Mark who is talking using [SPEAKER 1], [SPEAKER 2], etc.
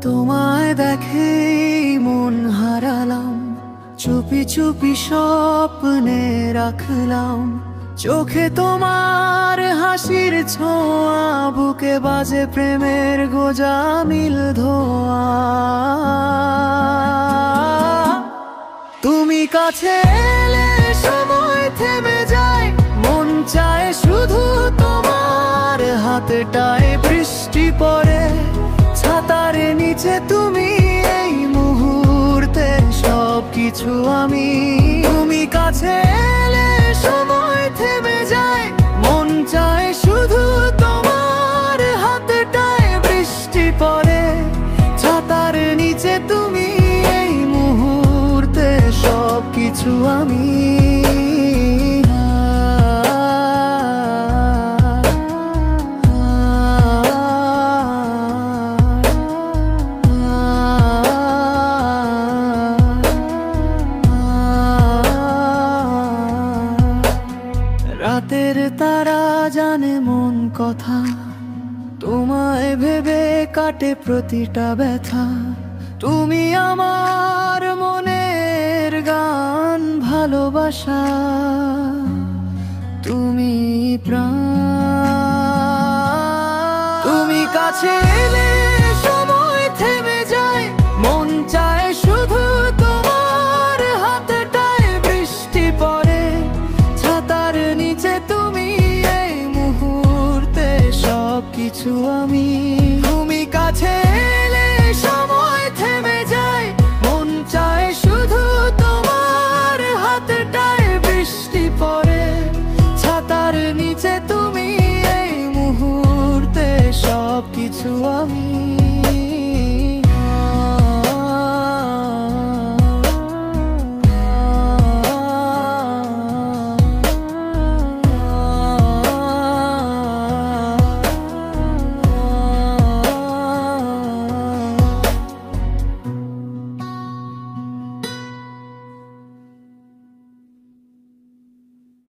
[SPEAKER 1] তোমায় দেখেই মন হারালাম, চুপি চুপি স্বপ্নে রাখলাম। চোখে তোমার হাসির ছোঁয়া, বুকে বাজে প্রেমের গোজামিল ধোঁয়া। তুমি কাছে এলে সময় থেমে যায়, মন চায় শুধু তোমার হাতটায় বৃষ্টি পড়ে। ছাতার নিচে তুমি এই মুহূর্তে সবকিছু আমি। তুমি কাছে এলে সময় থেমে যায়, মন চায় শুধু তোমার হাতটায় বৃষ্টি পড়ে। ছাতার নিচে তুমি এই মুহূর্তে সবকিছু আমি। রাতের তারা জানে মন কথা, তোমায় ভেবে কাটে প্রতিটা ব্যথা। তুমি আমার মনের গান, ভালোবাসা তুমি প্রাণ। তুমি কাছে এলে সময় থেমে যায়, মন চায় শুধু তোমার হাতটায় বৃষ্টি পড়ে। ছাতার নিচে তুমি এই মুহূর্তে সবকিছু আমি। তুমি কাছে এলে সময় থেমে যায়, মন চায় শুধু তোমার হাতটায় বৃষ্টি পড়ে। ছাতার নিচে তুমি এই মুহূর্তে সবকিছু আমি।